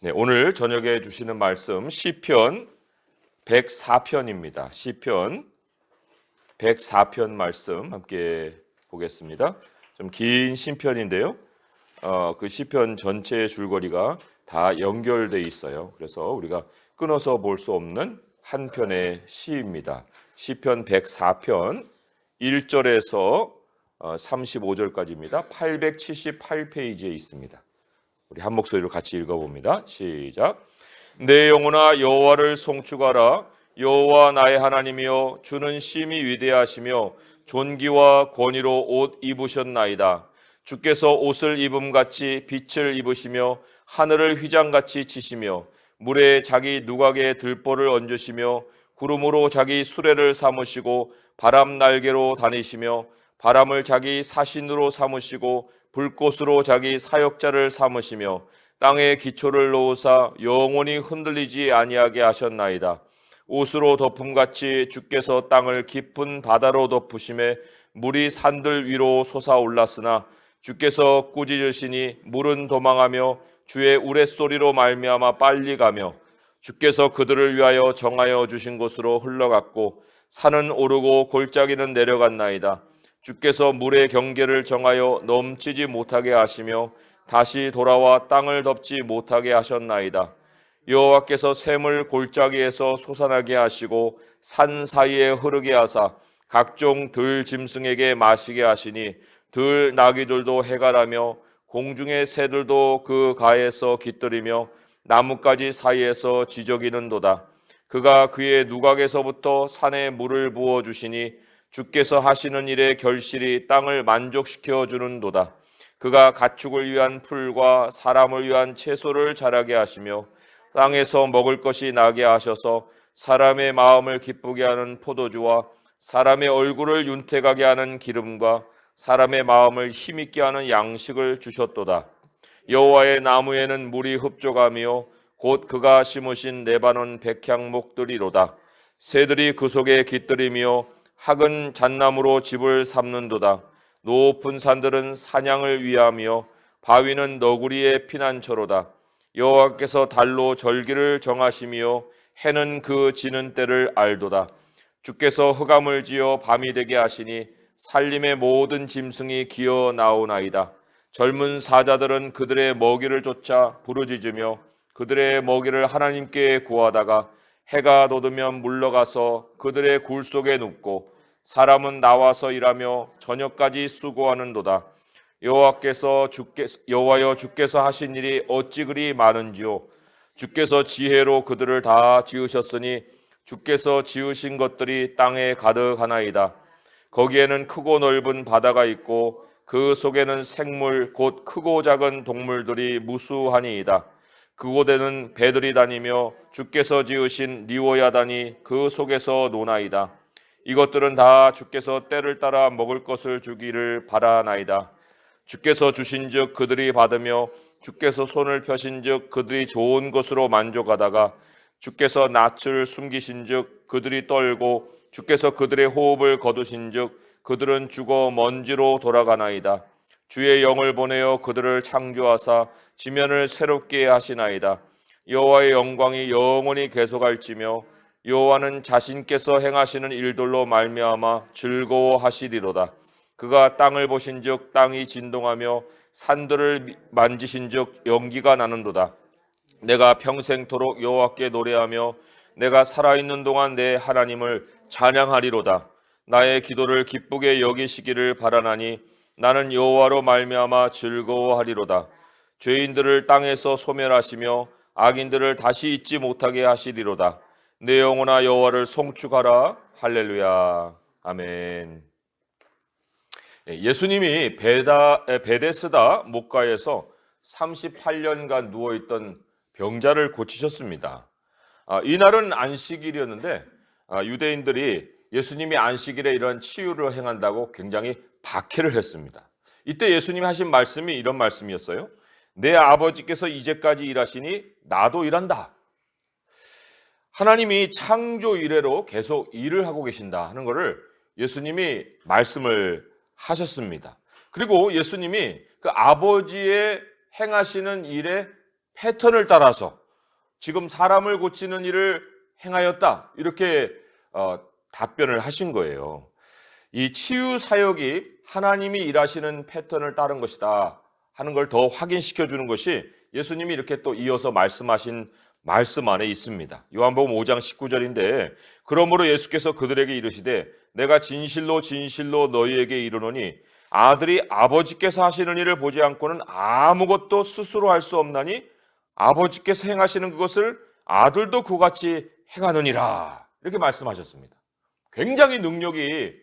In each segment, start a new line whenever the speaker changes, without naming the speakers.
네, 오늘 저녁에 주시는 말씀 시편 104편입니다. 시편 104편 말씀 함께 보겠습니다. 좀 긴 시편인데요. 그 시편 전체의 줄거리가 다 연결돼 있어요. 그래서 우리가 끊어서 볼 수 없는 한 편의 시입니다. 시편 104편 1절에서 35절까지입니다. 878페이지에 있습니다. 우리 한 목소리로 같이 읽어봅니다. 시작. 내 영혼아 여호와를 송축하라. 여호와 나의 하나님이여 주는 심히 위대하시며 존귀와 권위로 옷 입으셨나이다. 주께서 옷을 입음같이 빛을 입으시며 하늘을 휘장같이 치시며 물에 자기 누각에 들보를 얹으시며 구름으로 자기 수레를 삼으시고 바람 날개로 다니시며 바람을 자기 사신으로 삼으시고 불꽃으로 자기 사역자를 삼으시며 땅에 기초를 놓으사 영원히 흔들리지 아니하게 하셨나이다. 옷으로 덮음같이 주께서 땅을 깊은 바다로 덮으심에 물이 산들 위로 솟아올랐으나 주께서 꾸짖으시니 물은 도망하며 주의 우레소리로 말미암아 빨리 가며 주께서 그들을 위하여 정하여 주신 곳으로 흘러갔고 산은 오르고 골짜기는 내려갔나이다. 주께서 물의 경계를 정하여 넘치지 못하게 하시며 다시 돌아와 땅을 덮지 못하게 하셨나이다. 여호와께서 샘을 골짜기에서 솟아나게 하시고 산 사이에 흐르게 하사 각종 들 짐승에게 마시게 하시니 들 나귀들도 해갈하며 공중의 새들도 그 가에서 깃들이며 나뭇가지 사이에서 지저귀는도다. 그가 그의 누각에서부터 산에 물을 부어 주시니 주께서 하시는 일에 결실이 땅을 만족시켜 주는도다. 그가 가축을 위한 풀과 사람을 위한 채소를 자라게 하시며 땅에서 먹을 것이 나게 하셔서 사람의 마음을 기쁘게 하는 포도주와 사람의 얼굴을 윤택하게 하는 기름과 사람의 마음을 힘있게 하는 양식을 주셨도다. 여호와의 나무에는 물이 흡족하며 곧 그가 심으신 레바논 백향목들이로다. 새들이 그 속에 깃들이며 학은 잣나무로 집을 삼는도다. 높은 산들은 사냥을 위하며 바위는 너구리의 피난처로다. 여호와께서 달로 절기를 정하시며 해는 그 지는 때를 알도다. 주께서 흑암을 지어 밤이 되게 하시니 살림의 모든 짐승이 기어 나오나이다. 젊은 사자들은 그들의 먹이를 쫓아 부르짖으며 그들의 먹이를 하나님께 구하다가 해가 돋으면 물러가서 그들의 굴 속에 눕고 사람은 나와서 일하며 저녁까지 수고하는도다. 여호와여 주께서 하신 일이 어찌 그리 많은지요. 주께서 지혜로 그들을 다 지으셨으니 주께서 지으신 것들이 땅에 가득하나이다. 거기에는 크고 넓은 바다가 있고 그 속에는 생물 곧 크고 작은 동물들이 무수하니이다. 그곳에는 배들이 다니며 주께서 지으신 리워야단이 그 속에서 노나이다. 이것들은 다 주께서 때를 따라 먹을 것을 주기를 바라나이다. 주께서 주신즉 그들이 받으며 주께서 손을 펴신즉 그들이 좋은 것으로 만족하다가 주께서 낯을 숨기신즉 그들이 떨고 주께서 그들의 호흡을 거두신즉 그들은 죽어 먼지로 돌아가나이다. 주의 영을 보내어 그들을 창조하사 지면을 새롭게 하시나이다. 여호와의 영광이 영원히 계속할지며 여호와는 자신께서 행하시는 일들로 말미암아 즐거워하시리로다. 그가 땅을 보신즉 땅이 진동하며 산들을 만지신즉 연기가 나는도다. 내가 평생토록 여호와께 노래하며 내가 살아있는 동안 내 하나님을 찬양하리로다. 나의 기도를 기쁘게 여기시기를 바라나니 나는 여호와로 말미암아 즐거워하리로다. 죄인들을 땅에서 소멸하시며 악인들을 다시 잊지 못하게 하시리로다. 내 영혼아 여호와를 송축하라. 할렐루야. 아멘. 예수님이 베데스다 목가에서 38년간 누워있던 병자를 고치셨습니다. 이날은 안식일이었는데 유대인들이 예수님이 안식일에 이런 치유를 행한다고 굉장히 박해를 했습니다. 이때 예수님이 하신 말씀이 이런 말씀이었어요. 내 아버지께서 이제까지 일하시니 나도 일한다. 하나님이 창조 이래로 계속 일을 하고 계신다 하는 것을 예수님이 말씀을 하셨습니다. 그리고 예수님이 그 아버지의 행하시는 일에 패턴을 따라서 지금 사람을 고치는 일을 행하였다. 이렇게 답변을 하신 거예요. 이 치유 사역이 하나님이 일하시는 패턴을 따른 것이다 하는 걸 더 확인시켜 주는 것이 예수님이 이렇게 또 이어서 말씀하신 말씀 안에 있습니다. 요한복음 5장 19절인데 그러므로 예수께서 그들에게 이르시되 내가 진실로 진실로 너희에게 이르노니 아들이 아버지께서 하시는 일을 보지 않고는 아무것도 스스로 할 수 없나니 아버지께서 행하시는 그것을 아들도 그같이 행하느니라. 이렇게 말씀하셨습니다. 굉장히 능력이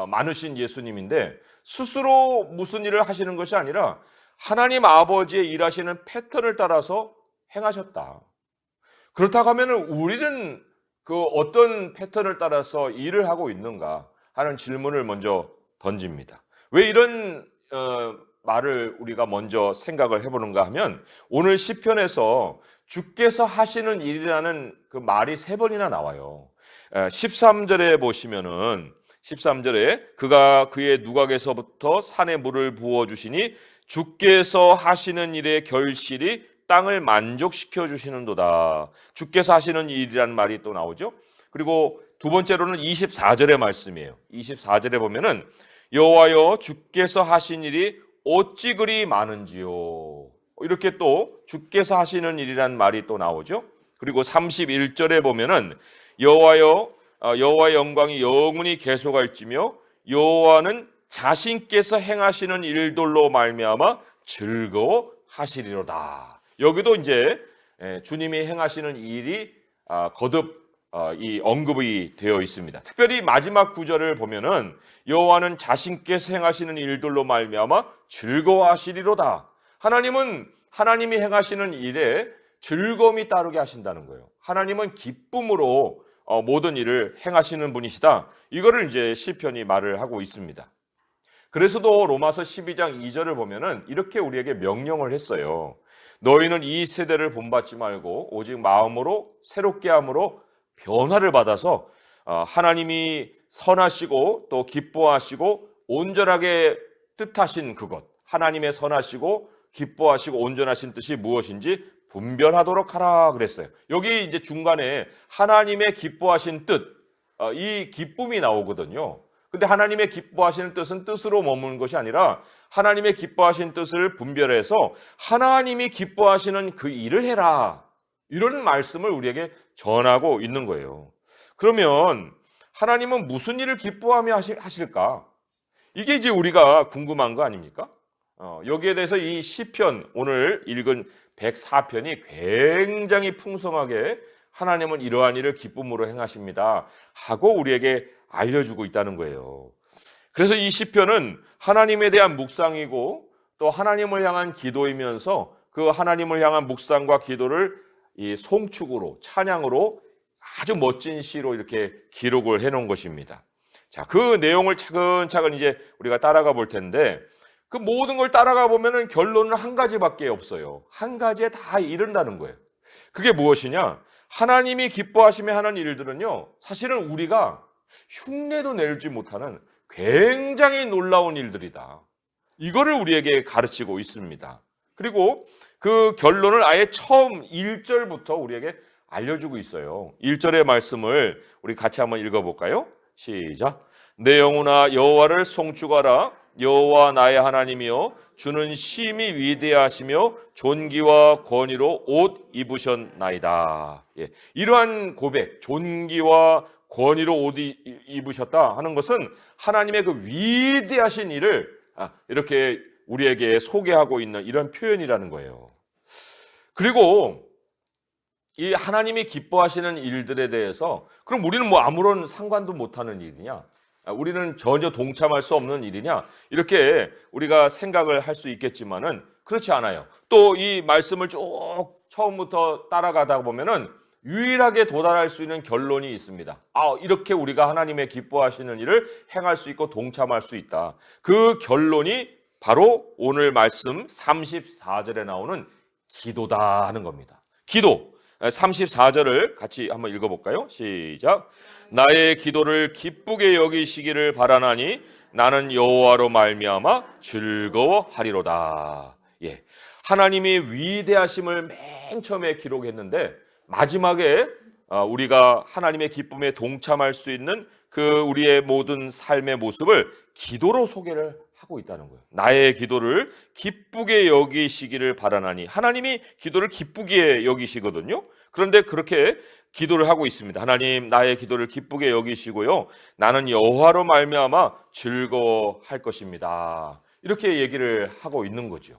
많으신 예수님인데 스스로 무슨 일을 하시는 것이 아니라 하나님 아버지의 일하시는 패턴을 따라서 행하셨다. 그렇다고 하면 우리는 그 어떤 패턴을 따라서 일을 하고 있는가 하는 질문을 먼저 던집니다. 왜 이런 말을 우리가 먼저 생각을 해보는가 하면 오늘 시편에서 주께서 하시는 일이라는 그 말이 3번이나 나와요. 13절에 보시면은 13절에 그가 그의 누각에서부터 산에 물을 부어주시니 주께서 하시는 일의 결실이 땅을 만족시켜 주시는도다. 주께서 하시는 일이라는 말이 또 나오죠. 그리고 두 번째로는 24절의 말씀이에요. 24절에 보면은 여호와여 주께서 하신 일이 어찌 그리 많은지요. 이렇게 또 주께서 하시는 일이란 말이 또 나오죠. 그리고 31절에 보면은 여호와여 여호와의 영광이 영원히 계속할지며 여호와는 자신께서 행하시는 일들로 말미암아 즐거워하시리로다. 여기도 이제 주님이 행하시는 일이 거듭 이 언급이 되어 있습니다. 특별히 마지막 구절을 보면은 여호와는 자신께서 행하시는 일들로 말미암아 즐거워하시리로다. 하나님은 하나님이 행하시는 일에 즐거움이 따르게 하신다는 거예요. 하나님은 기쁨으로 모든 일을 행하시는 분이시다. 이거를 이제 시편이 말을 하고 있습니다. 그래서도 로마서 12장 2절을 보면은 이렇게 우리에게 명령을 했어요. 너희는 이 세대를 본받지 말고 오직 마음으로 새롭게 함으로 변화를 받아서 하나님이 선하시고 또 기뻐하시고 온전하게 뜻하신 그것, 하나님의 선하시고 기뻐하시고 온전하신 뜻이 무엇인지 분별하도록 하라 그랬어요. 여기 이제 중간에 하나님의 기뻐하신 뜻, 이 기쁨이 나오거든요. 근데 하나님의 기뻐하시는 뜻은 뜻으로 머무는 것이 아니라 하나님의 기뻐하신 뜻을 분별해서 하나님이 기뻐하시는 그 일을 해라. 이런 말씀을 우리에게 전하고 있는 거예요. 그러면 하나님은 무슨 일을 기뻐하며 하실까? 이게 이제 우리가 궁금한 거 아닙니까? 여기에 대해서 이 시편 오늘 읽은 104편이 굉장히 풍성하게 하나님은 이러한 일을 기쁨으로 행하십니다 하고 우리에게 알려주고 있다는 거예요. 그래서 이 시편은 하나님에 대한 묵상이고 또 하나님을 향한 기도이면서 그 하나님을 향한 묵상과 기도를 이 송축으로 찬양으로 아주 멋진 시로 이렇게 기록을 해놓은 것입니다. 자, 그 내용을 차근차근 이제 우리가 따라가 볼 텐데 그 모든 걸 따라가 보면은 결론은 한 가지밖에 없어요. 한 가지에 다 이른다는 거예요. 그게 무엇이냐? 하나님이 기뻐하시며 하는 일들은요, 사실은 우리가 흉내도 내지 못하는 굉장히 놀라운 일들이다. 이거를 우리에게 가르치고 있습니다. 그리고 그 결론을 아예 처음 1절부터 우리에게 알려주고 있어요. 1절의 말씀을 우리 같이 한번 읽어볼까요? 시작. 내 영혼아 여호와를 송축하라. 여호와 나의 하나님이여 주는 심히 위대하시며 존귀와 권위로 옷 입으셨나이다. 예, 이러한 고백, 존귀와 권위로 옷 입으셨다 하는 것은 하나님의 그 위대하신 일을 이렇게 우리에게 소개하고 있는 이런 표현이라는 거예요. 그리고 이 하나님이 기뻐하시는 일들에 대해서 그럼 우리는 뭐 아무런 상관도 못하는 일이냐? 우리는 전혀 동참할 수 없는 일이냐? 이렇게 우리가 생각을 할 수 있겠지만은 그렇지 않아요. 또 이 말씀을 쭉 처음부터 따라가다 보면은 유일하게 도달할 수 있는 결론이 있습니다. 이렇게 우리가 하나님의 기뻐하시는 일을 행할 수 있고 동참할 수 있다. 그 결론이 바로 오늘 말씀 34절에 나오는 기도다 하는 겁니다. 기도 34절을 같이 한번 읽어볼까요? 시작. 나의 기도를 기쁘게 여기시기를 바라나니 나는 여호와로 말미암아 즐거워하리로다. 예, 하나님이 위대하심을 맨 처음에 기록했는데 마지막에 우리가 하나님의 기쁨에 동참할 수 있는 그 우리의 모든 삶의 모습을 기도로 소개를 하고 있다는 거예요. 나의 기도를 기쁘게 여기시기를 바라나니, 하나님이 기도를 기쁘게 여기시거든요. 그런데 그렇게 기도를 하고 있습니다. 하나님, 나의 기도를 기쁘게 여기시고요, 나는 여호와로 말미암아 즐거워할 것입니다. 이렇게 얘기를 하고 있는 거죠.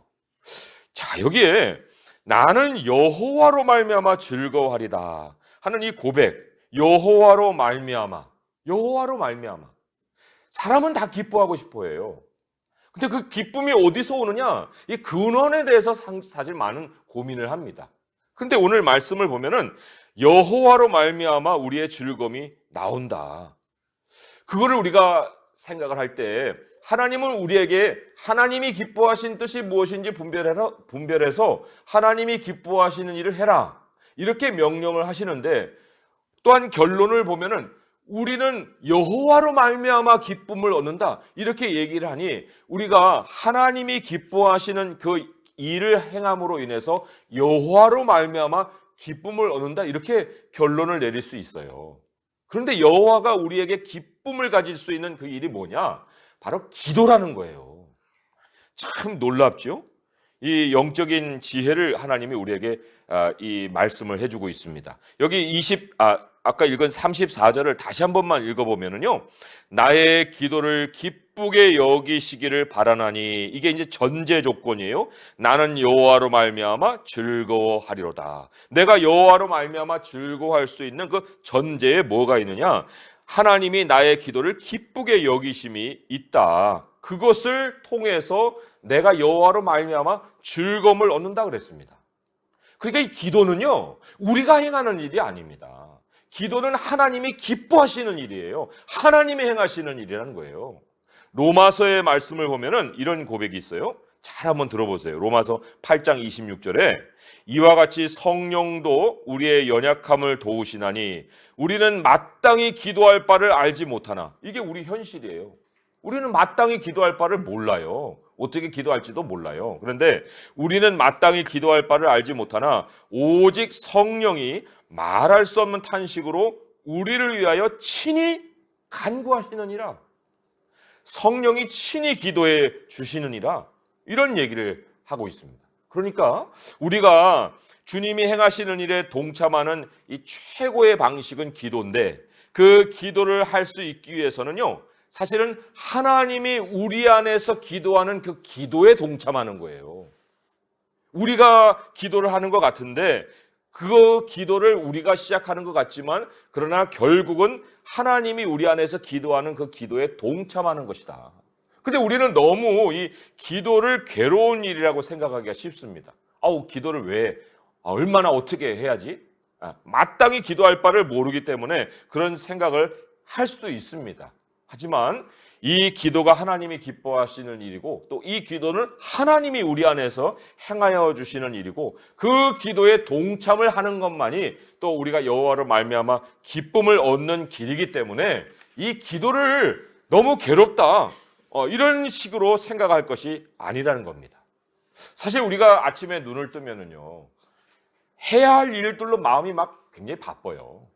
자, 여기에 나는 여호와로 말미암아 즐거워하리다 하는 이 고백, 여호와로 말미암아, 여호와로 말미암아. 사람은 다 기뻐하고 싶어 해요. 근데 그 기쁨이 어디서 오느냐? 이 근원에 대해서 사실 많은 고민을 합니다. 근데 오늘 말씀을 보면은 여호와로 말미암아 우리의 즐거움이 나온다. 그거를 우리가 생각을 할 때 하나님은 우리에게 하나님이 기뻐하신 뜻이 무엇인지 분별해서 하나님이 기뻐하시는 일을 해라, 이렇게 명령을 하시는데, 또한 결론을 보면은 우리는 여호와로 말미암아 기쁨을 얻는다, 이렇게 얘기를 하니 우리가 하나님이 기뻐하시는 그 일을 행함으로 인해서 여호와로 말미암아 기쁨을 얻는다, 이렇게 결론을 내릴 수 있어요. 그런데 여호와가 우리에게 기쁨을 가질 수 있는 그 일이 뭐냐? 바로 기도라는 거예요. 참 놀랍죠? 이 영적인 지혜를 하나님이 우리에게 이 말씀을 해주고 있습니다. 여기 아까 읽은 34절을 다시 한 번만 읽어보면은요, 나의 기도를 기쁘게 여기시기를 바라나니, 이게 이제 전제 조건이에요. 나는 여호와로 말미암아 즐거워하리로다. 내가 여호와로 말미암아 즐거워할 수 있는 그 전제에 뭐가 있느냐? 하나님이 나의 기도를 기쁘게 여기심이 있다. 그것을 통해서 내가 여호와로 말미암아 즐거움을 얻는다 그랬습니다. 그러니까 이 기도는요, 우리가 행하는 일이 아닙니다. 기도는 하나님이 기뻐하시는 일이에요. 하나님이 행하시는 일이라는 거예요. 로마서의 말씀을 보면은 이런 고백이 있어요. 잘 한번 들어보세요. 로마서 8장 26절에 이와 같이 성령도 우리의 연약함을 도우시나니 우리는 마땅히 기도할 바를 알지 못하나. 이게 우리 현실이에요. 우리는 마땅히 기도할 바를 몰라요. 어떻게 기도할지도 몰라요. 그런데 우리는 마땅히 기도할 바를 알지 못하나 오직 성령이 말할 수 없는 탄식으로 우리를 위하여 친히 간구하시느니라. 성령이 친히 기도해 주시느니라, 이런 얘기를 하고 있습니다. 그러니까 우리가 주님이 행하시는 일에 동참하는 이 최고의 방식은 기도인데, 그 기도를 할 수 있기 위해서는요, 사실은 하나님이 우리 안에서 기도하는 그 기도에 동참하는 거예요. 우리가 기도를 하는 것 같은데 그 기도를 우리가 시작하는 것 같지만, 그러나 결국은 하나님이 우리 안에서 기도하는 그 기도에 동참하는 것이다. 근데 우리는 너무 이 기도를 괴로운 일이라고 생각하기가 쉽습니다. 기도를 왜, 얼마나 어떻게 해야지? 마땅히 기도할 바를 모르기 때문에 그런 생각을 할 수도 있습니다. 하지만 이 기도가 하나님이 기뻐하시는 일이고, 또 이 기도는 하나님이 우리 안에서 행하여 주시는 일이고, 그 기도에 동참을 하는 것만이 또 우리가 여호와로 말미암아 기쁨을 얻는 길이기 때문에 이 기도를 너무 괴롭다, 이런 식으로 생각할 것이 아니라는 겁니다. 사실 우리가 아침에 눈을 뜨면은요, 해야 할 일들로 마음이 막 굉장히 바빠요.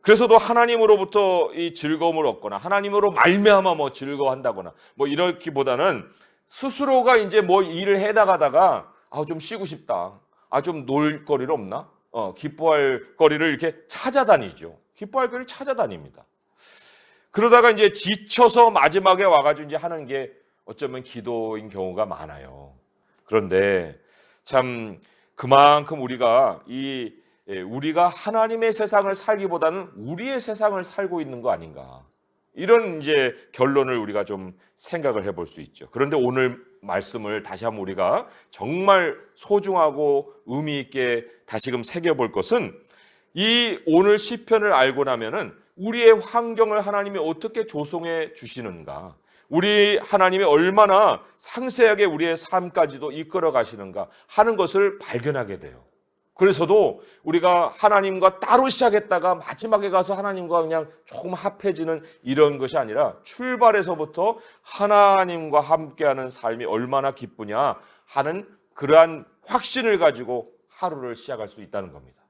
그래서도 하나님으로부터 이 즐거움을 얻거나 하나님으로 말미암아 뭐 즐거워한다거나 뭐 이렇기보다는 스스로가 이제 뭐 일을 해나가다가 좀 쉬고 싶다, 좀 놀 거리를 없나, 기뻐할 거리를 이렇게 찾아다니죠. 기뻐할 거리를 찾아다닙니다. 그러다가 이제 지쳐서 마지막에 와가지고 이제 하는 게 어쩌면 기도인 경우가 많아요. 그런데 참 그만큼 우리가 하나님의 세상을 살기보다는 우리의 세상을 살고 있는 거 아닌가, 이런 이제 결론을 우리가 좀 생각을 해볼 수 있죠. 그런데 오늘 말씀을 다시 한번 우리가 정말 소중하고 의미 있게 다시금 새겨볼 것은, 이 오늘 시편을 알고 나면은 우리의 환경을 하나님이 어떻게 조성해 주시는가, 우리 하나님이 얼마나 상세하게 우리의 삶까지도 이끌어 가시는가 하는 것을 발견하게 돼요. 그래서도 우리가 하나님과 따로 시작했다가 마지막에 가서 하나님과 그냥 조금 합해지는 이런 것이 아니라, 출발에서부터 하나님과 함께하는 삶이 얼마나 기쁘냐 하는 그러한 확신을 가지고 하루를 시작할 수 있다는 겁니다.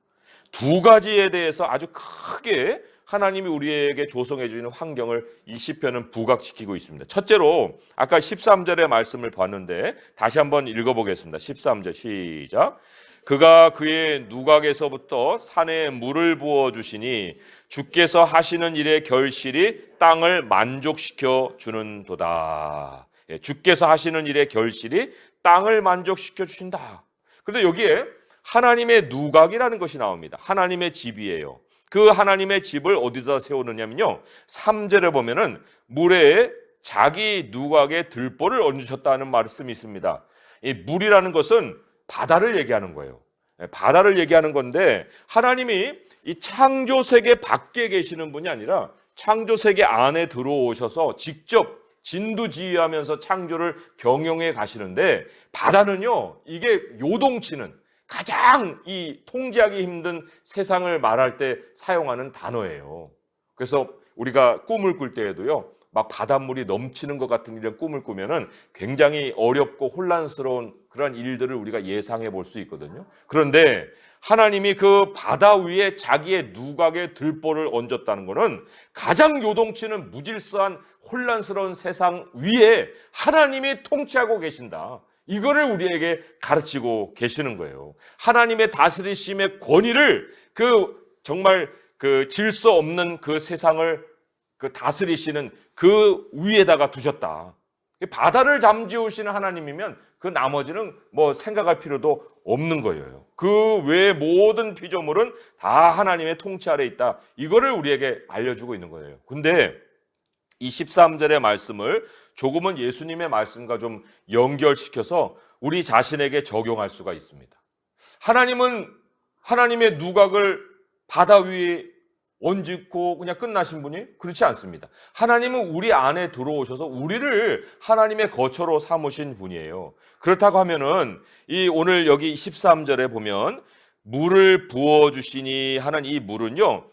두 가지에 대해서 아주 크게 하나님이 우리에게 조성해 주는 환경을 이 시편은 부각시키고 있습니다. 첫째로 아까 13절의 말씀을 봤는데 다시 한번 읽어보겠습니다. 13절 시작. 그가 그의 누각에서부터 산에 물을 부어 주시니 주께서 하시는 일의 결실이 땅을 만족시켜 주는도다. 주께서 하시는 일의 결실이 땅을 만족시켜 주신다. 그런데 여기에 하나님의 누각이라는 것이 나옵니다. 하나님의 집이에요. 그 하나님의 집을 어디다 세우느냐면요, 3절에 보면은 물에 자기 누각의 들보를 얹으셨다는 말씀이 있습니다. 이 물이라는 것은 바다를 얘기하는 거예요. 바다를 얘기하는 건데, 하나님이 이 창조 세계 밖에 계시는 분이 아니라 창조 세계 안에 들어오셔서 직접 진두지휘하면서 창조를 경영해 가시는데, 바다는요, 이게 요동치는 가장 이 통제하기 힘든 세상을 말할 때 사용하는 단어예요. 그래서 우리가 꿈을 꿀 때에도요, 막 바닷물이 넘치는 것 같은 이런 꿈을 꾸면은 굉장히 어렵고 혼란스러운 그런 일들을 우리가 예상해 볼 수 있거든요. 그런데 하나님이 그 바다 위에 자기의 누각의 들보를 얹었다는 것은 가장 요동치는 무질서한 혼란스러운 세상 위에 하나님이 통치하고 계신다. 이거를 우리에게 가르치고 계시는 거예요. 하나님의 다스리심의 권위를 정말 질서 없는 그 세상을 다스리시는 그 위에다가 두셨다. 바다를 잠재우시는 하나님이면 그 나머지는 뭐 생각할 필요도 없는 거예요. 그 외의 모든 피조물은 다 하나님의 통치 아래 있다. 이거를 우리에게 알려주고 있는 거예요. 근데 이 13절의 말씀을 조금은 예수님의 말씀과 좀 연결시켜서 우리 자신에게 적용할 수가 있습니다. 하나님은 하나님의 누각을 바다 위에 얹고 그냥 끝나신 분이 그렇지 않습니다. 하나님은 우리 안에 들어오셔서 우리를 하나님의 거처로 삼으신 분이에요. 그렇다고 하면은 이 오늘 여기 13절에 보면 물을 부어 주시니 하는 이 물은요,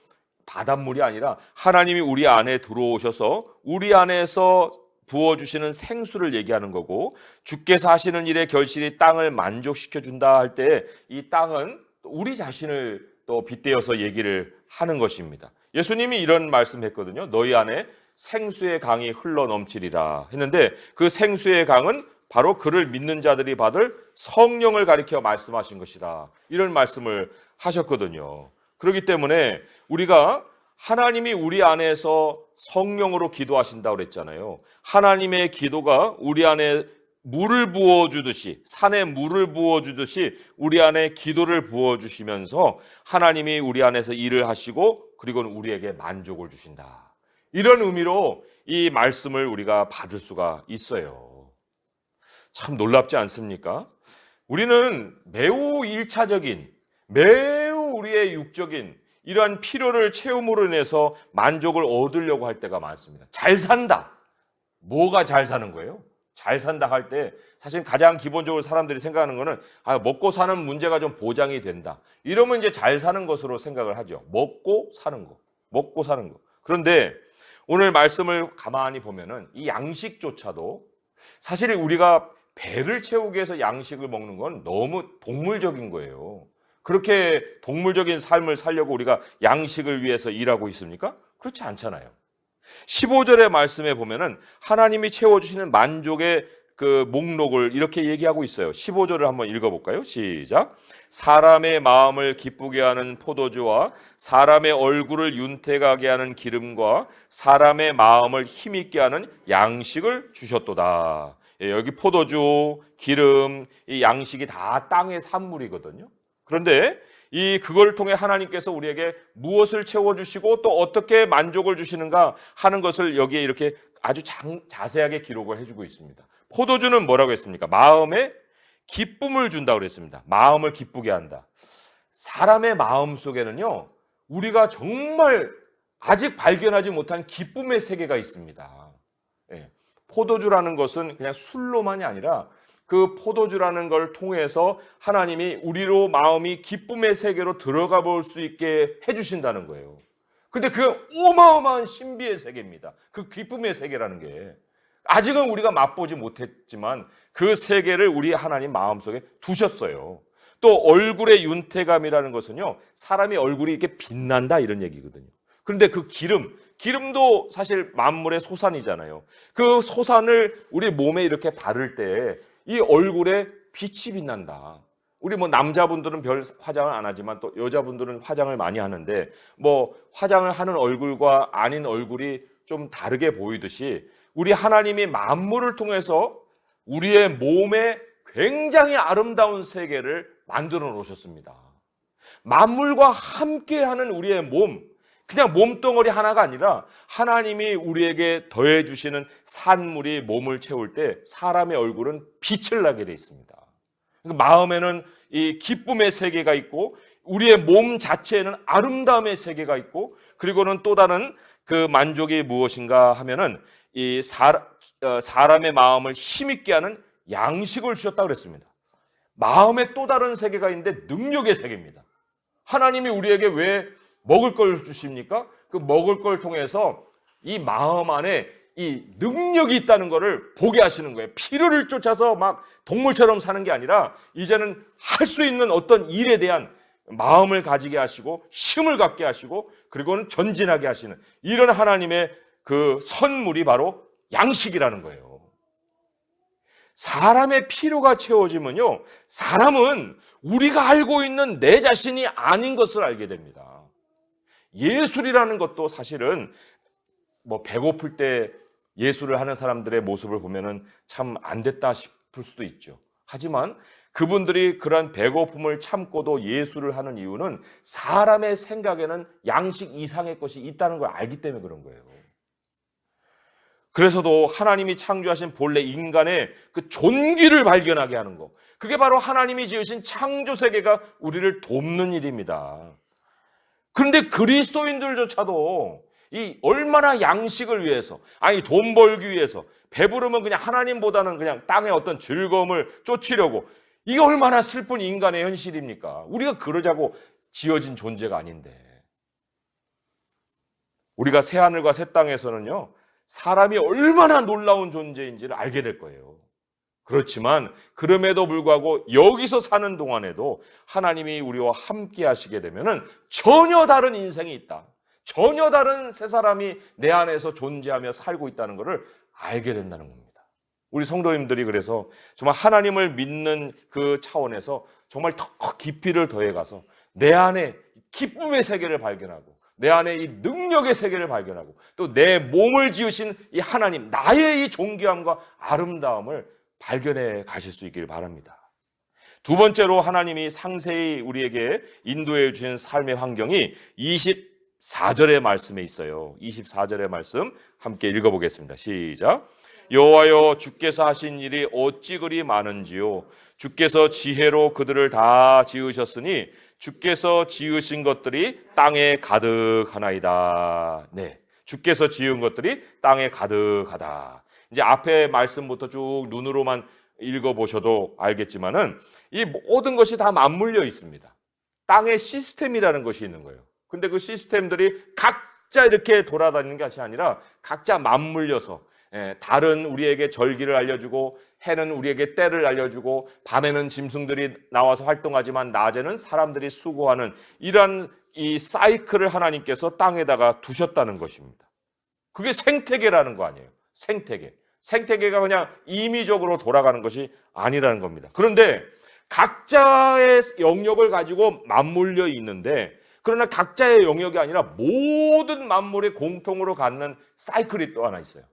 바닷물이 아니라 하나님이 우리 안에 들어오셔서 우리 안에서 부어주시는 생수를 얘기하는 거고, 주께서 하시는 일의 결실이 땅을 만족시켜 준다 할 때 이 땅은 우리 자신을 또 빗대어서 얘기를 하는 것입니다. 예수님이 이런 말씀했거든요. 너희 안에 생수의 강이 흘러 넘치리라 했는데, 그 생수의 강은 바로 그를 믿는 자들이 받을 성령을 가리켜 말씀하신 것이다. 이런 말씀을 하셨거든요. 그렇기 때문에 우리가 하나님이 우리 안에서 성령으로 기도하신다고 그랬잖아요. 하나님의 기도가 우리 안에 물을 부어주듯이, 산에 물을 부어주듯이 우리 안에 기도를 부어주시면서 하나님이 우리 안에서 일을 하시고 그리고 우리에게 만족을 주신다. 이런 의미로 이 말씀을 우리가 받을 수가 있어요. 참 놀랍지 않습니까? 우리는 매우 일차적인, 매우 우리의 육적인 이러한 필요를 채움으로 인해서 만족을 얻으려고 할 때가 많습니다. 잘 산다. 뭐가 잘 사는 거예요? 잘 산다 할 때 사실 가장 기본적으로 사람들이 생각하는 거는 먹고 사는 문제가 좀 보장이 된다. 이러면 이제 잘 사는 것으로 생각을 하죠. 먹고 사는 거. 먹고 사는 거. 그런데 오늘 말씀을 가만히 보면은 이 양식조차도 사실 우리가 배를 채우기 위해서 양식을 먹는 건 너무 동물적인 거예요. 그렇게 동물적인 삶을 살려고 우리가 양식을 위해서 일하고 있습니까? 그렇지 않잖아요. 15절의 말씀에 보면은 하나님이 채워주시는 만족의 그 목록을 이렇게 얘기하고 있어요. 15절을 한번 읽어볼까요? 시작. 사람의 마음을 기쁘게 하는 포도주와 사람의 얼굴을 윤택하게 하는 기름과 사람의 마음을 힘있게 하는 양식을 주셨도다. 여기 포도주, 기름, 이 양식이 다 땅의 산물이거든요. 그런데 그걸 통해 하나님께서 우리에게 무엇을 채워주시고 또 어떻게 만족을 주시는가 하는 것을 여기에 이렇게 아주 자세하게 기록을 해주고 있습니다. 포도주는 뭐라고 했습니까? 마음에 기쁨을 준다고 그랬습니다. 마음을 기쁘게 한다. 사람의 마음 속에는요, 우리가 정말 아직 발견하지 못한 기쁨의 세계가 있습니다. 포도주라는 것은 그냥 술로만이 아니라 그 포도주라는 걸 통해서 하나님이 우리로 마음이 기쁨의 세계로 들어가 볼 수 있게 해주신다는 거예요. 근데 그 어마어마한 신비의 세계입니다. 그 기쁨의 세계라는 게 아직은 우리가 맛보지 못했지만 그 세계를 우리 하나님 마음속에 두셨어요. 또 얼굴의 윤태감이라는 것은요, 사람의 얼굴이 이렇게 빛난다 이런 얘기거든요. 그런데 그 기름도 사실 만물의 소산이잖아요. 그 소산을 우리 몸에 이렇게 바를 때 이 얼굴에 빛이 빛난다. 우리 뭐 남자분들은 별 화장을 안 하지만 또 여자분들은 화장을 많이 하는데, 뭐 화장을 하는 얼굴과 아닌 얼굴이 좀 다르게 보이듯이 우리 하나님이 만물을 통해서 우리의 몸에 굉장히 아름다운 세계를 만들어 놓으셨습니다. 만물과 함께하는 우리의 몸, 그냥 몸뚱어리 하나가 아니라 하나님이 우리에게 더해 주시는 산물이 몸을 채울 때 사람의 얼굴은 빛을 나게 돼 있습니다. 마음에는 이 기쁨의 세계가 있고 우리의 몸 자체에는 아름다움의 세계가 있고, 그리고는 또 다른 그 만족이 무엇인가 하면은 이 사람의 마음을 힘있게 하는 양식을 주셨다고 그랬습니다. 마음에 또 다른 세계가 있는데 능력의 세계입니다. 하나님이 우리에게 왜 먹을 걸 주십니까? 그 먹을 걸 통해서 이 마음 안에 이 능력이 있다는 것을 보게 하시는 거예요. 필요를 쫓아서 막 동물처럼 사는 게 아니라 이제는 할 수 있는 어떤 일에 대한 마음을 가지게 하시고 힘을 갖게 하시고 그리고는 전진하게 하시는 이런 하나님의 그 선물이 바로 양식이라는 거예요. 사람의 필요가 채워지면요, 사람은 우리가 알고 있는 내 자신이 아닌 것을 알게 됩니다. 예술이라는 것도 사실은 뭐 배고플 때 예술을 하는 사람들의 모습을 보면은 참 안 됐다 싶을 수도 있죠. 하지만 그분들이 그러한 배고픔을 참고도 예술을 하는 이유는 사람의 생각에는 양식 이상의 것이 있다는 걸 알기 때문에 그런 거예요. 그래서도 하나님이 창조하신 본래 인간의 그 존귀를 발견하게 하는 거, 그게 바로 하나님이 지으신 창조 세계가 우리를 돕는 일입니다. 그런데 그리스도인들조차도 이 얼마나 양식을 위해서, 아니 돈 벌기 위해서, 배부르면 그냥 하나님보다는 그냥 땅의 어떤 즐거움을 쫓으려고, 이게 얼마나 슬픈 인간의 현실입니까? 우리가 그러자고 지어진 존재가 아닌데. 우리가 새하늘과 새 땅에서는요, 사람이 얼마나 놀라운 존재인지를 알게 될 거예요. 그렇지만 그럼에도 불구하고 여기서 사는 동안에도 하나님이 우리와 함께 하시게 되면은 전혀 다른 인생이 있다, 전혀 다른 새 사람이 내 안에서 존재하며 살고 있다는 것을 알게 된다는 겁니다. 우리 성도님들이 그래서 정말 하나님을 믿는 그 차원에서 정말 더 깊이를 더해가서 내 안에 기쁨의 세계를 발견하고 내 안에 이 능력의 세계를 발견하고 또 내 몸을 지으신 이 하나님, 나의 이 존귀함과 아름다움을 발견해 가실 수 있기를 바랍니다. 두 번째로 하나님이 상세히 우리에게 인도해 주신 삶의 환경이 24절의 말씀에 있어요. 24절의 말씀 함께 읽어보겠습니다. 시작. 여호와여, 주께서 하신 일이 어찌 그리 많은지요. 주께서 지혜로 그들을 다 지으셨으니 주께서 지으신 것들이 땅에 가득하나이다. 네, 주께서 지은 것들이 땅에 가득하다. 이제 앞에 말씀부터 쭉 눈으로만 읽어보셔도 알겠지만은 이 모든 것이 다 맞물려 있습니다. 땅의 시스템이라는 것이 있는 거예요. 근데 그 시스템들이 각자 이렇게 돌아다니는 것이 아니라 각자 맞물려서, 달은 우리에게 절기를 알려주고 해는 우리에게 때를 알려주고 밤에는 짐승들이 나와서 활동하지만 낮에는 사람들이 수고하는 이러한 이 사이클을 하나님께서 땅에다가 두셨다는 것입니다. 그게 생태계라는 거 아니에요. 생태계가 그냥 임의적으로 돌아가는 것이 아니라는 겁니다. 그런데 각자의 영역을 가지고 맞물려 있는데, 그러나 각자의 영역이 아니라 모든 만물의 공통으로 갖는 사이클이 또 하나 있어요.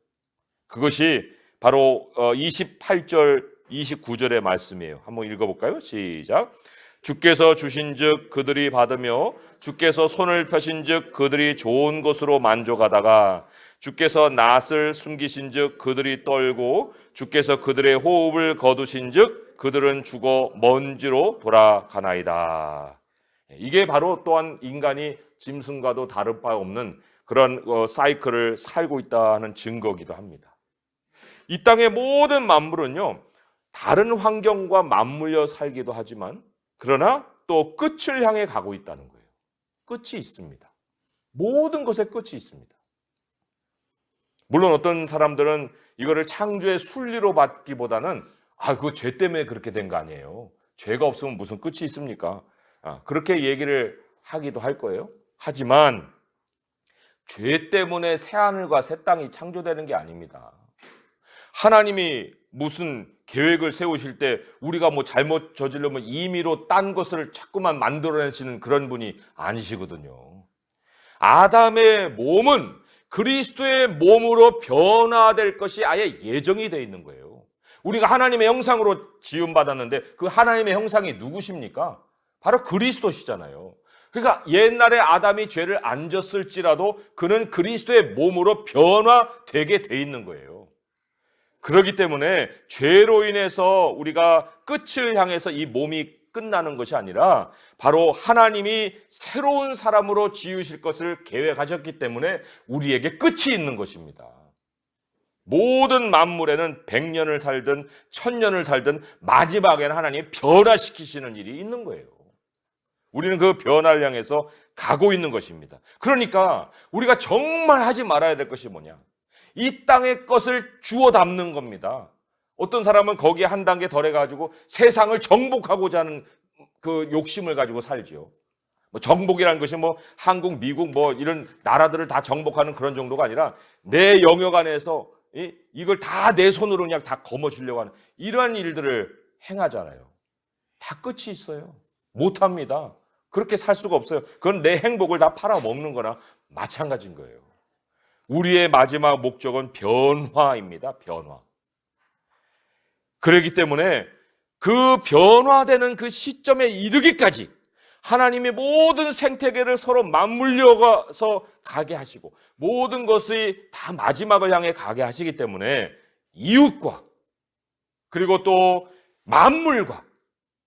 그것이 바로 28절 29절의 말씀이에요. 한번 읽어볼까요? 시작. 주께서 주신즉 그들이 받으며 주께서 손을 펴신즉 그들이 좋은 것으로 만족하다가 주께서 낫을 숨기신즉 그들이 떨고 주께서 그들의 호흡을 거두신즉 그들은 죽어 먼지로 돌아가나이다. 이게 바로 또한 인간이 짐승과도 다를 바 없는 그런 사이클을 살고 있다는 증거이기도 합니다. 이 땅의 모든 만물은요, 다른 환경과 맞물려 살기도 하지만 그러나 또 끝을 향해 가고 있다는 거예요. 끝이 있습니다. 모든 것에 끝이 있습니다. 물론 어떤 사람들은 이거를 창조의 순리로 받기보다는 그거 죄 때문에 그렇게 된 거 아니에요. 죄가 없으면 무슨 끝이 있습니까? 그렇게 얘기를 하기도 할 거예요. 하지만 죄 때문에 새하늘과 새 땅이 창조되는 게 아닙니다. 하나님이 무슨 계획을 세우실 때 우리가 뭐 잘못 저지르면 임의로 딴 것을 자꾸만 만들어내시는 그런 분이 아니시거든요. 아담의 몸은 그리스도의 몸으로 변화될 것이 아예 예정이 되어 있는 거예요. 우리가 하나님의 형상으로 지음받았는데 그 하나님의 형상이 누구십니까? 바로 그리스도시잖아요. 그러니까 옛날에 아담이 죄를 안 졌을지라도 그는 그리스도의 몸으로 변화되게 돼 있는 거예요. 그렇기 때문에 죄로 인해서 우리가 끝을 향해서 이 몸이 끝나는 것이 아니라 바로 하나님이 새로운 사람으로 지으실 것을 계획하셨기 때문에 우리에게 끝이 있는 것입니다. 모든 만물에는 100년을 살든 1000년을 살든 마지막에는 하나님이 변화시키시는 일이 있는 거예요. 우리는 그 변화를 향해서 가고 있는 것입니다. 그러니까 우리가 정말 하지 말아야 될 것이 뭐냐? 이 땅의 것을 주워 담는 겁니다. 어떤 사람은 거기에 한 단계 덜해가지고 세상을 정복하고자 하는 그 욕심을 가지고 살지요. 뭐 정복이라는 것이 뭐 한국, 미국 뭐 이런 나라들을 다 정복하는 그런 정도가 아니라 내 영역 안에서 이걸 다 내 손으로 그냥 다 거머쥐려고 하는 이러한 일들을 행하잖아요. 다 끝이 있어요. 못합니다. 그렇게 살 수가 없어요. 그건 내 행복을 다 팔아먹는 거나 마찬가지인 거예요. 우리의 마지막 목적은 변화입니다. 변화. 그렇기 때문에 그 변화되는 그 시점에 이르기까지 하나님이 모든 생태계를 서로 맞물려서 가게 하시고 모든 것이 다 마지막을 향해 가게 하시기 때문에 이웃과 그리고 또 만물과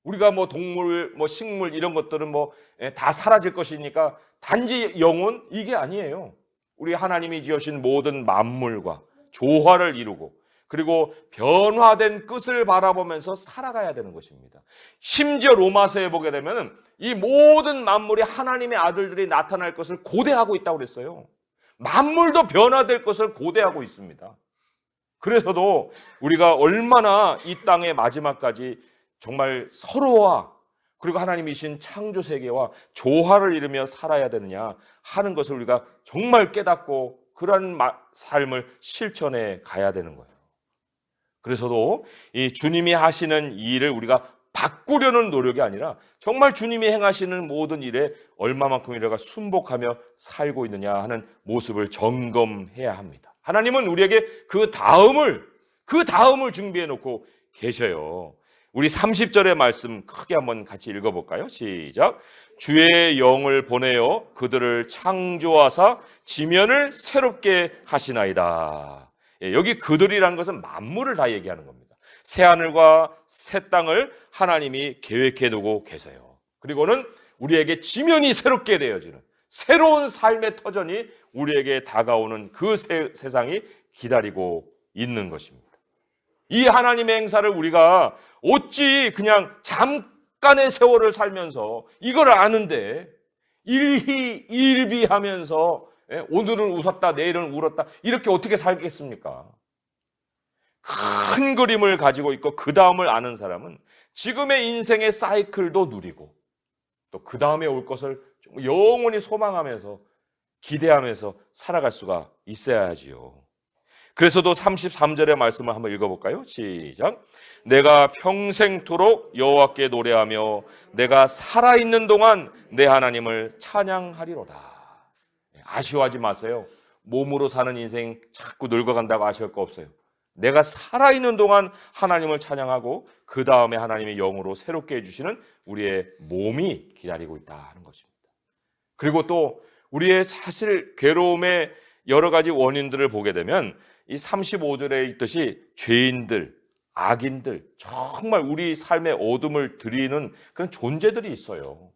우리가 뭐 동물, 뭐 식물 이런 것들은 뭐 다 사라질 것이니까 단지 영혼 이게 아니에요. 우리 하나님이 지으신 모든 만물과 조화를 이루고 그리고 변화된 끝을 바라보면서 살아가야 되는 것입니다. 심지어 로마서에 보게 되면 이 모든 만물이 하나님의 아들들이 나타날 것을 고대하고 있다고 그랬어요. 만물도 변화될 것을 고대하고 있습니다. 그래서도 우리가 얼마나 이 땅의 마지막까지 정말 서로와 그리고 하나님이신 창조 세계와 조화를 이루며 살아야 되느냐 하는 것을 우리가 정말 깨닫고 그런 삶을 실천해 가야 되는 거예요. 그래서도 이 주님이 하시는 일을 우리가 바꾸려는 노력이 아니라 정말 주님이 행하시는 모든 일에 얼마만큼 우리가 순복하며 살고 있느냐 하는 모습을 점검해야 합니다. 하나님은 우리에게 그 다음을 준비해 놓고 계셔요. 우리 30절의 말씀 크게 한번 같이 읽어볼까요? 시작. 주의 영을 보내어 그들을 창조하사 지면을 새롭게 하시나이다. 여기 그들이라는 것은 만물을 다 얘기하는 겁니다. 새하늘과 새 땅을 하나님이 계획해 두고 계세요. 그리고는 우리에게 지면이 새롭게 되어지는 새로운 삶의 터전이 우리에게 다가오는 그 세상이 기다리고 있는 것입니다. 이 하나님의 행사를 우리가 어찌 그냥 잠깐의 세월을 살면서 이걸 아는데 일희일비하면서 오늘은 웃었다 내일은 울었다 이렇게 어떻게 살겠습니까? 큰 그림을 가지고 있고 그 다음을 아는 사람은 지금의 인생의 사이클도 누리고 또 그 다음에 올 것을 영원히 소망하면서 기대하면서 살아갈 수가 있어야지요. 그래서도 33절의 말씀을 한번 읽어볼까요? 시작. 내가 평생토록 여호와께 노래하며 내가 살아있는 동안 내 하나님을 찬양하리로다. 아쉬워하지 마세요. 몸으로 사는 인생 자꾸 늙어간다고 아쉬울 거 없어요. 내가 살아있는 동안 하나님을 찬양하고 그 다음에 하나님의 영으로 새롭게 해주시는 우리의 몸이 기다리고 있다는 것입니다. 그리고 또 우리의 사실 괴로움의 여러 가지 원인들을 보게 되면 이 35절에 있듯이 죄인들, 악인들, 정말 우리 삶의 어둠을 드리는 그런 존재들이 있어요.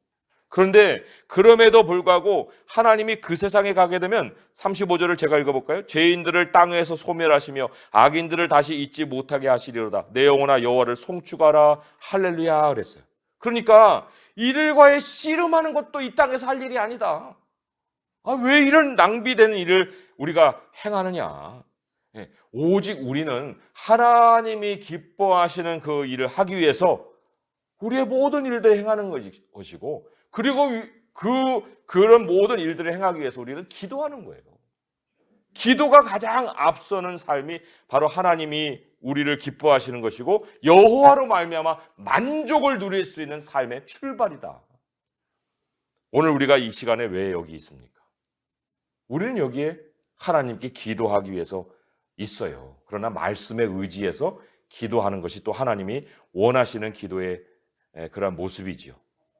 그런데 그럼에도 불구하고 하나님이 그 세상에 가게 되면 35절을 제가 읽어볼까요? 죄인들을 땅에서 소멸하시며 악인들을 다시 잊지 못하게 하시리로다. 내 영혼아 여호와를 송축하라. 할렐루야 그랬어요. 그러니까 이들과의 씨름하는 것도 이 땅에서 할 일이 아니다. 왜 이런 낭비되는 일을 우리가 행하느냐? 오직 우리는 하나님이 기뻐하시는 그 일을 하기 위해서 우리의 모든 일들을 행하는 것이고, 그리고 그런 모든 일들을 행하기 위해서 우리는 기도하는 거예요. 기도가 가장 앞서는 삶이 바로 하나님이 우리를 기뻐하시는 것이고, 여호와로 말미암아 만족을 누릴 수 있는 삶의 출발이다. 오늘 우리가 이 시간에 왜 여기 있습니까? 우리는 여기에 하나님께 기도하기 위해서 있어요. 그러나 말씀에 의지해서 기도하는 것이 또 하나님이 원하시는 기도의 그런 모습이지요.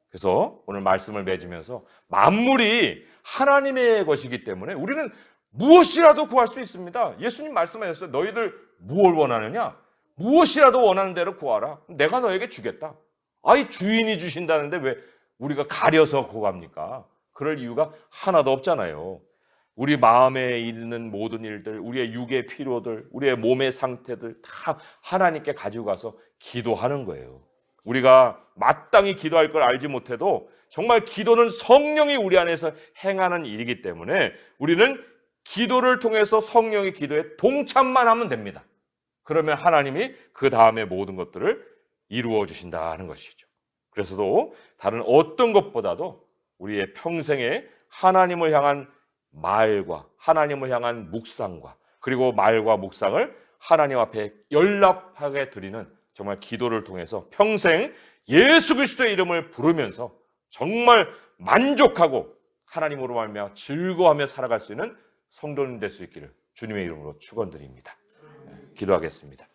그래서 오늘 말씀을 맺으면서 만물이 하나님의 것이기 때문에 우리는 무엇이라도 구할 수 있습니다. 예수님 말씀하셨어요. 너희들 무엇을 원하느냐? 무엇이라도 원하는 대로 구하라. 내가 너에게 주겠다. 아이, 주인이 주신다는데 왜 우리가 가려서 구합니까? 그럴 이유가 하나도 없잖아요. 우리 마음에 있는 모든 일들, 우리의 육의 필요들, 우리의 몸의 상태들 다 하나님께 가지고 가서 기도하는 거예요. 우리가 마땅히 기도할 걸 알지 못해도 정말 기도는 성령이 우리 안에서 행하는 일이기 때문에 우리는 기도를 통해서 성령의 기도에 동참만 하면 됩니다. 그러면 하나님이 그 다음에 모든 것들을 이루어 주신다는 것이죠. 그래서도 다른 어떤 것보다도 우리의 평생에 하나님을 향한 말과 하나님을 향한 묵상과 그리고 말과 묵상을 하나님 앞에 연락하게 드리는 정말 기도를 통해서 평생 예수 그리스도의 이름을 부르면서 정말 만족하고 하나님으로 말미암아 즐거워하며 살아갈 수 있는 성도님 될 수 있기를 주님의 이름으로 축원드립니다. 기도하겠습니다.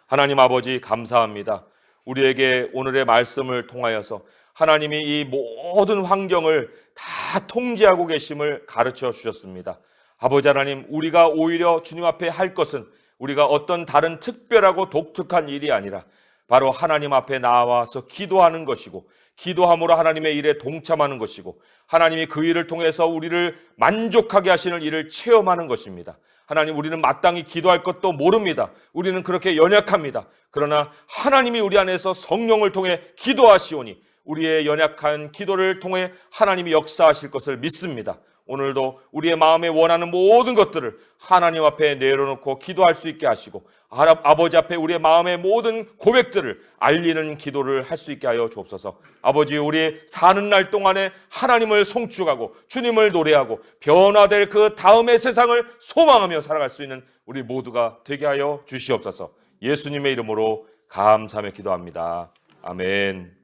하나님 아버지 감사합니다. 우리에게 오늘의 말씀을 통하여서 하나님이 이 모든 환경을 다 통제하고 계심을 가르쳐 주셨습니다. 아버지 하나님, 우리가 오히려 주님 앞에 할 것은 우리가 어떤 다른 특별하고 독특한 일이 아니라 바로 하나님 앞에 나와서 기도하는 것이고, 기도함으로 하나님의 일에 동참하는 것이고, 하나님이 그 일을 통해서 우리를 만족하게 하시는 일을 체험하는 것입니다. 하나님, 우리는 마땅히 기도할 것도 모릅니다. 우리는 그렇게 연약합니다. 그러나 하나님이 우리 안에서 성령을 통해 기도하시오니 우리의 연약한 기도를 통해 하나님이 역사하실 것을 믿습니다. 오늘도 우리의 마음에 원하는 모든 것들을 하나님 앞에 내려놓고 기도할 수 있게 하시고, 아버지 앞에 우리의 마음의 모든 고백들을 알리는 기도를 할 수 있게 하여 주옵소서. 아버지, 우리 사는 날 동안에 하나님을 송축하고 주님을 노래하고 변화될 그 다음의 세상을 소망하며 살아갈 수 있는 우리 모두가 되게 하여 주시옵소서. 예수님의 이름으로 감사하며 기도합니다. 아멘.